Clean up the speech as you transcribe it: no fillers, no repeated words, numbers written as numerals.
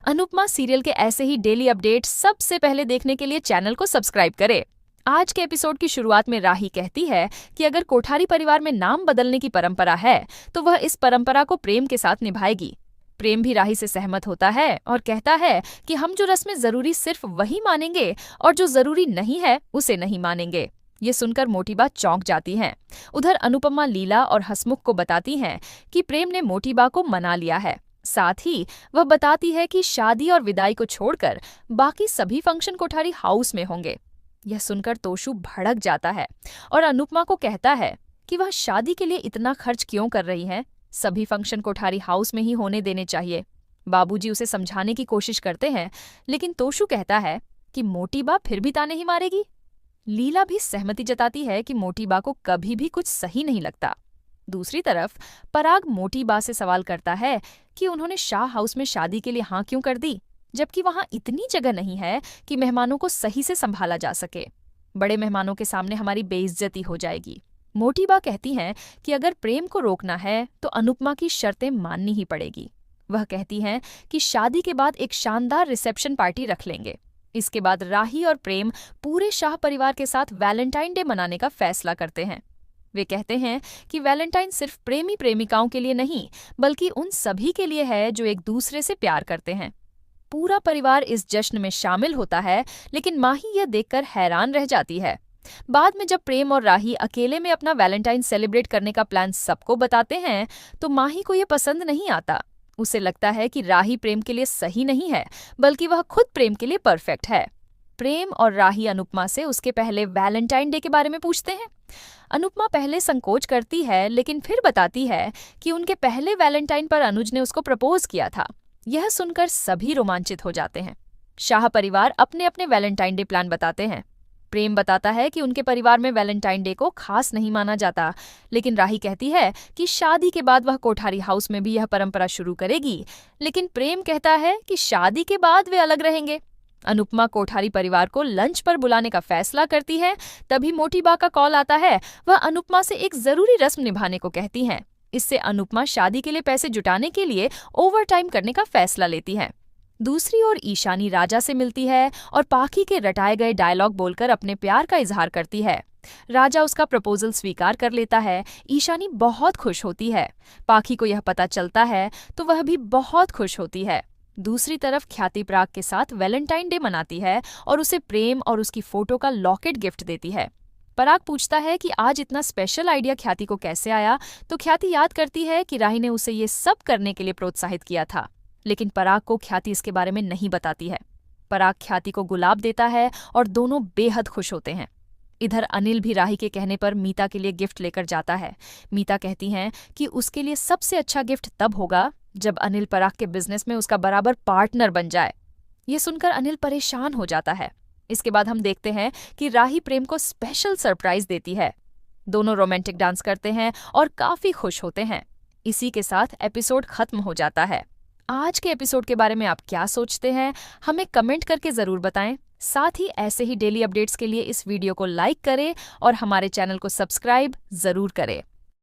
Anupama serial के ऐसे ही daily update सबसे पहले देखने के लिए चैनल को सब्सक्राइब करें। आज के एपिसोड की शुरुआत में राही कहती है कि अगर कोठारी परिवार में नाम बदलने की परंपरा है तो वह इस परंपरा को प्रेम के साथ निभाएगी। प्रेम भी राही से सहमत होता है और कहता है कि हम जो रस्में जरूरी सिर्फ वही मानेंगे और जो जरूरी नहीं है उसे नहीं मानेंगे। ये सुनकर मोटी बा चौंक जाती हैं। उधर अनुपमा लीला और हसमुख को बताती हैं कि प्रेम ने मोटी बा को मना लिया है। साथ ही वह बताती है कि शादी और विदाई को छोड़कर बाकी सभी फंक्शन कोठारी हाउस में होंगे। यह सुनकर तोशु भड़क जाता है और अनुपमा को कहता है कि वह शादी के लिए इतना खर्च क्यों कर रही है, सभी फंक्शन कोठारी हाउस में ही होने देने चाहिए। बाबूजी उसे समझाने की कोशिश करते हैं, लेकिन तोशु कहता है कि मोटी बा फिर भी ताने ही मारेगी। लीला भी सहमति जताती है कि मोटी बा को कभी भी कुछ सही नहीं लगता। दूसरी तरफ पराग मोटी बा से सवाल करता है कि उन्होंने शाह हाउस में शादी के लिए हाँ क्यों कर दी, जबकि वहां इतनी जगह नहीं है कि मेहमानों को सही से संभाला जा सके। बड़े मेहमानों के सामने हमारी बेइज्जती हो जाएगी। मोटी बा कहती हैं कि अगर प्रेम को रोकना है तो अनुपमा की शर्तें माननी ही पड़ेगी। वह कहती हैं कि शादी के बाद एक शानदार रिसेप्शन पार्टी रख लेंगे। इसके बाद राही और प्रेम पूरे शाह परिवार के साथ वैलेंटाइन डे मनाने का फैसला करते हैं। वे कहते हैं कि वैलेंटाइन सिर्फ प्रेमी प्रेमिकाओं के लिए नहीं बल्कि उन सभी के लिए है जो एक दूसरे से प्यार करते हैं। पूरा परिवार इस जश्न में शामिल होता है, लेकिन माही यह देखकर हैरान रह जाती है। बाद में जब प्रेम और राही अकेले में अपना वैलेंटाइन सेलिब्रेट करने का प्लान सबको बताते हैं तो माही को यह पसंद नहीं आता। उसे लगता है कि राही प्रेम के लिए सही नहीं है बल्कि वह खुद प्रेम के लिए परफेक्ट है। प्रेम और राही अनुपमा से उसके पहले वैलेंटाइन डे के बारे में पूछते हैं। अनुपमा पहले संकोच करती है, लेकिन फिर बताती है कि उनके पहले वैलेंटाइन पर अनुज ने उसको प्रपोज किया था। यह सुनकर सभी रोमांचित हो जाते हैं। शाह परिवार अपने अपने वैलेंटाइन डे प्लान बताते हैं। प्रेम बताता है कि उनके परिवार में वैलेंटाइन डे को खास नहीं माना जाता, लेकिन राही कहती है कि शादी के बाद वह कोठारी हाउस में भी यह परंपरा शुरू करेगी। लेकिन प्रेम कहता है कि शादी के बाद वे अलग रहेंगे। अनुपमा कोठारी परिवार को लंच पर बुलाने का फैसला करती है। तभी मोटी बा का कॉल आता है। वह अनुपमा से एक जरूरी रस्म निभाने को कहती हैं। इससे अनुपमा शादी के लिए पैसे जुटाने के लिए ओवर टाइम करने का फैसला लेती है। दूसरी ओर ईशानी राजा से मिलती है और पाखी के रटाए गए डायलॉग बोलकर अपने प्यार का इजहार करती है। राजा उसका प्रपोजल स्वीकार कर लेता है। ईशानी बहुत खुश होती है। पाखी को यह पता चलता है तो वह भी बहुत खुश होती है। दूसरी तरफ ख्याति पराग के साथ वैलेंटाइन डे मनाती है और उसे प्रेम और उसकी फोटो का लॉकेट गिफ्ट देती है। पराग पूछता है कि आज इतना स्पेशल आइडिया ख्याति को कैसे आया, तो ख्याति याद करती है कि राही ने उसे ये सब करने के लिए प्रोत्साहित किया था। लेकिन पराग को ख्याति इसके बारे में नहीं बताती है। पराग ख्याति को गुलाब देता है और दोनों बेहद खुश होते हैं। इधर अनिल भी राही के कहने पर मीता के लिए गिफ्ट लेकर जाता है। मीता कहती हैं कि उसके लिए सबसे अच्छा गिफ्ट तब होगा जब अनिल पराग के बिजनेस में उसका बराबर पार्टनर बन जाए। ये सुनकर अनिल परेशान हो जाता है। इसके बाद हम देखते हैं कि राही प्रेम को स्पेशल सरप्राइज देती है। दोनों रोमांटिक डांस करते हैं और काफी खुश होते हैं। इसी के साथ एपिसोड खत्म हो जाता है। आज के एपिसोड के बारे में आप क्या सोचते हैं, हमें कमेंट करके जरूर बताएं। साथ ही ऐसे ही डेली अपडेट्स के लिए इस वीडियो को लाइक करें और हमारे चैनल को सब्सक्राइब जरूर करें।